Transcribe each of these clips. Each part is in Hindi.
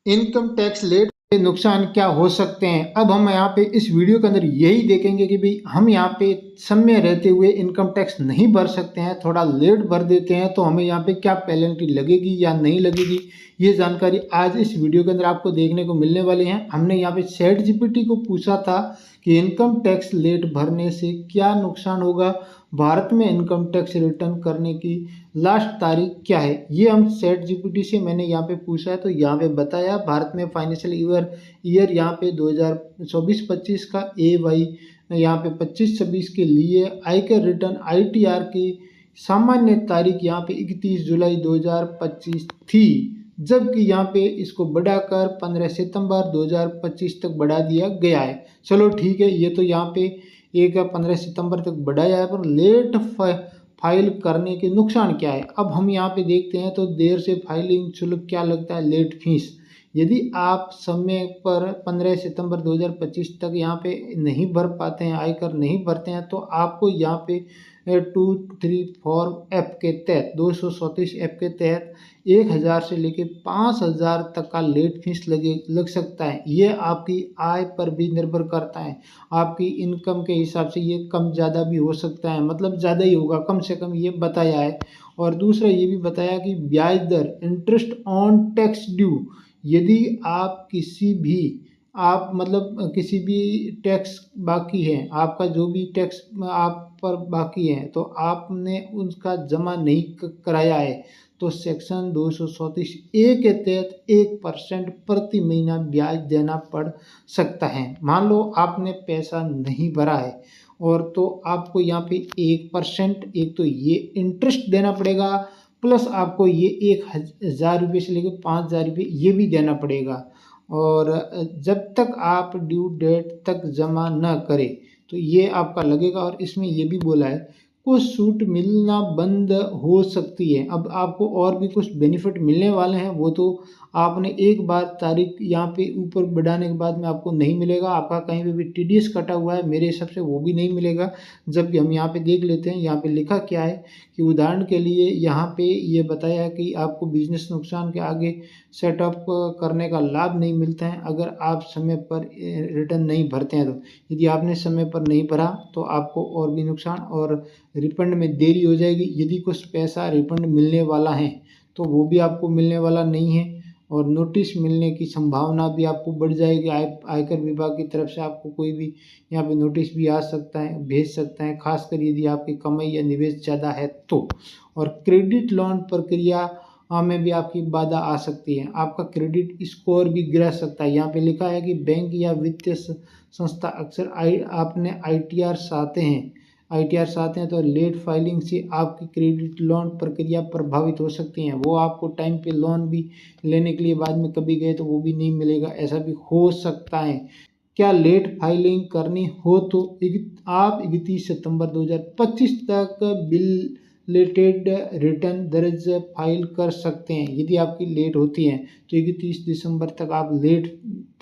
इनकम टैक्स लेट के नुकसान क्या हो सकते हैं। अब हम यहाँ पे इस वीडियो के अंदर यही देखेंगे कि भाई हम यहाँ पे समय रहते हुए इनकम टैक्स नहीं भर सकते हैं, थोड़ा लेट भर देते हैं तो हमें यहाँ पे क्या पेनल्टी लगेगी या नहीं लगेगी, ये जानकारी आज इस वीडियो के अंदर आपको देखने को मिलने वाली है। हमने यहाँ पे चैट जीपीटी को पूछा था कि इनकम टैक्स लेट भरने से क्या नुकसान होगा, भारत में इनकम टैक्स रिटर्न करने की लास्ट तारीख क्या है। ये हम चैट जीपीटी से मैंने यहाँ पे पूछा है, तो यहाँ पे बताया भारत में फाइनेंशियल ईयर यहाँ पे 2024-25 का वाई यहाँ पे 25-26 के लिए आयकर रिटर्न आईटीआर की सामान्य तारीख यहाँ पे 31 जुलाई 2025 थी, जबकि यहाँ पे इसको बढ़ाकर 15 सितंबर 2025 तक बढ़ा दिया गया है। चलो ठीक है, ये तो यहाँ पे 15 सितंबर तक बढ़ाया है, पर लेट फाइल करने के नुकसान क्या है। अब हम यहाँ पे देखते हैं तो देर से फाइलिंग शुल्क क्या लगता है, लेट फीस। यदि आप समय पर 15 सितंबर 2025 तक यहाँ पे नहीं भर पाते हैं, आयकर नहीं भरते हैं, तो आपको यहाँ पे 234 ऐप के तहत 234 ऐप के तहत 1000 से लेके 5000 तक का लेट फीस लग सकता है। ये आपकी आय पर भी निर्भर करता है, आपकी इनकम के हिसाब से ये कम ज़्यादा भी हो सकता है, मतलब ज़्यादा ही होगा कम से कम, ये बताया है। और दूसरा ये भी बताया कि ब्याज दर इंटरेस्ट ऑन टैक्स ड्यू, यदि आप किसी भी आप मतलब किसी भी टैक्स बाकी है, आपका जो भी टैक्स आप पर बाकी है तो आपने उसका जमा नहीं कराया है, तो सेक्शन 234 ए के तहत 1% प्रति महीना ब्याज देना पड़ सकता है। मान लो आपने पैसा नहीं भरा है और तो आपको यहाँ पे 1%, एक तो ये इंटरेस्ट देना पड़ेगा, प्लस आपको ये 1000 रुपये से लेकर 5000 रुपये ये भी देना पड़ेगा। और जब तक आप ड्यू डेट तक जमा न करें तो ये आपका लगेगा। और इसमें ये भी बोला है कुछ छूट मिलना बंद हो सकती है। अब आपको और भी कुछ बेनिफिट मिलने वाले हैं, वो तो आपने एक बार तारीख यहाँ पे ऊपर बढ़ाने के बाद में आपको नहीं मिलेगा। आपका कहीं पे भी टीडीएस कटा हुआ है, मेरे हिसाब से वो भी नहीं मिलेगा। जबकि हम यहाँ पे देख लेते हैं, यहाँ पे लिखा क्या है कि उदाहरण के लिए यहाँ पे ये बताया है कि आपको बिजनेस नुकसान के आगे सेटअप करने का लाभ नहीं मिलता है अगर आप समय पर रिटर्न नहीं भरते हैं। तो यदि आपने समय पर नहीं भरा तो आपको और भी नुकसान, और रिफंड में देरी हो जाएगी। यदि कुछ पैसा रिफंड मिलने वाला है तो वो भी आपको मिलने वाला नहीं है, और नोटिस मिलने की संभावना भी आपको बढ़ जाएगी। आयकर विभाग की तरफ से आपको कोई भी यहाँ पे नोटिस भी आ सकता है, भेज सकता है, खासकर यदि आपकी कमाई या निवेश ज़्यादा है तो। और क्रेडिट लोन प्रक्रिया में भी आपकी बाधा आ सकती है, आपका क्रेडिट स्कोर भी गिर सकता है। यहाँ पे लिखा है कि बैंक या वित्तीय संस्था अक्सर आपने आईटीआर चाहते हैं तो लेट फाइलिंग से आपकी क्रेडिट लोन प्रक्रिया प्रभावित हो सकती हैं। वो आपको टाइम पे लोन भी लेने के लिए बाद में कभी गए तो वो भी नहीं मिलेगा, ऐसा भी हो सकता है। क्या लेट फाइलिंग करनी हो तो आप 31 सितंबर 2025 तक बिल लेटेड रिटर्न दर्ज फाइल कर सकते हैं। यदि आपकी लेट होती है तो 31 दिसंबर तक आप लेट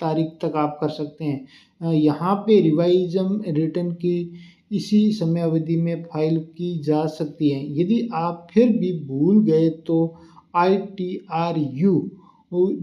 तारीख तक आप कर सकते हैं। यहाँ पे रिवाइजम रिटर्न की इसी समय अवधि में फाइल की जा सकती है। यदि आप फिर भी भूल गए तो ITRU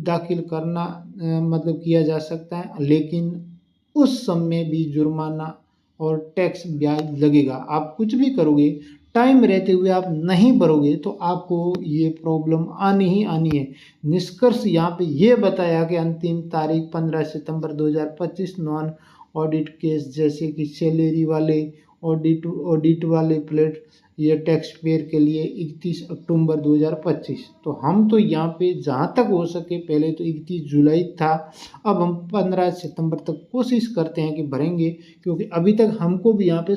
दाखिल करना मतलब किया जा सकता है, लेकिन उस समय भी जुर्माना और टैक्स ब्याज लगेगा। आप कुछ भी करोगे, टाइम रहते हुए आप नहीं भरोगे तो आपको ये प्रॉब्लम आनी ही आनी है। निष्कर्ष यहाँ पे ये बताया कि अंतिम तारीख 15 सितंबर 2025 नॉन ऑडिट केस जैसे कि सैलरी वाले ऑडिट वाले प्लेट ये टैक्स पेयर के लिए 31 अक्टूबर 2025। तो हम तो यहाँ पे जहाँ तक हो सके, पहले तो 31 जुलाई था, अब हम 15 सितंबर तक कोशिश करते हैं कि भरेंगे, क्योंकि अभी तक हमको भी यहाँ पे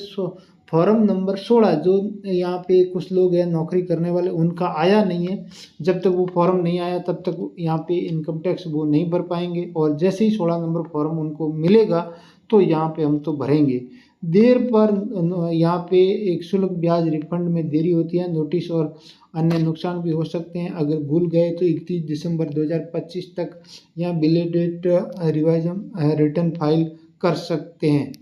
फॉर्म नंबर 16 जो यहाँ पे कुछ लोग हैं नौकरी करने वाले उनका आया नहीं है। जब तक वो फॉर्म नहीं आया तब तक यहाँ पे इनकम टैक्स वो नहीं भर पाएंगे, और जैसे ही 16 नंबर फॉर्म उनको मिलेगा तो यहाँ पे हम तो भरेंगे। देर पर यहाँ पे एक शुल्क ब्याज रिफंड में देरी होती है, नोटिस और अन्य नुकसान भी हो सकते हैं। अगर भूल गए तो 31 दिसंबर 2025 तक यहाँ बिलेटेड रिवाइजन रिटर्न फाइल कर सकते हैं।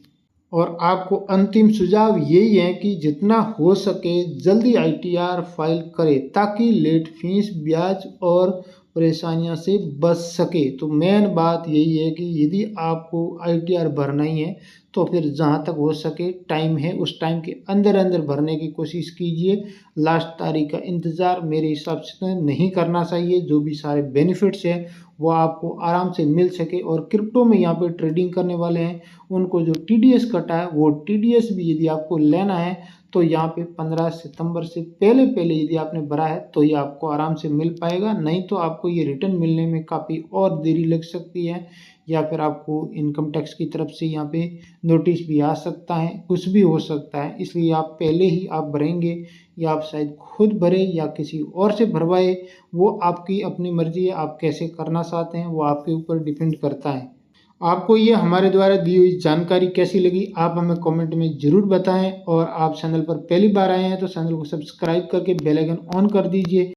और आपको अंतिम सुझाव यही है कि जितना हो सके जल्दी ITR फाइल करें ताकि लेट फीस, ब्याज और परेशानियों से बच सके। तो मेन बात यही है कि यदि आपको ITR भरना ही है तो फिर जहाँ तक हो सके टाइम है उस टाइम के अंदर अंदर भरने की कोशिश कीजिए। लास्ट तारीख का इंतज़ार मेरे हिसाब से तो नहीं करना चाहिए। जो भी सारे बेनिफिट्स हैं वो आपको आराम से मिल सके। और क्रिप्टो में यहाँ पे ट्रेडिंग करने वाले हैं उनको जो TDS कटा है वो TDS भी यदि आपको लेना है तो यहाँ पे 15 सितंबर से पहले पहले यदि आपने भरा है तो ये आपको आराम से मिल पाएगा। नहीं तो आपको ये रिटर्न मिलने में काफ़ी और देरी लग सकती है, या फिर आपको इनकम टैक्स की तरफ से यहाँ पे नोटिस भी आ सकता है, कुछ भी हो सकता है। इसलिए आप पहले ही आप भरेंगे या आप शायद खुद भरे या किसी और से भरवाए, वो आपकी अपनी मर्जी है। आप कैसे करना चाहते हैं वो आपके ऊपर डिपेंड करता है। आपको ये हमारे द्वारा दी हुई जानकारी कैसी लगी आप हमें कमेंट में ज़रूर बताएं। और आप चैनल पर पहली बार आए हैं तो चैनल को सब्सक्राइब करके बेल आइकन ऑन कर दीजिए।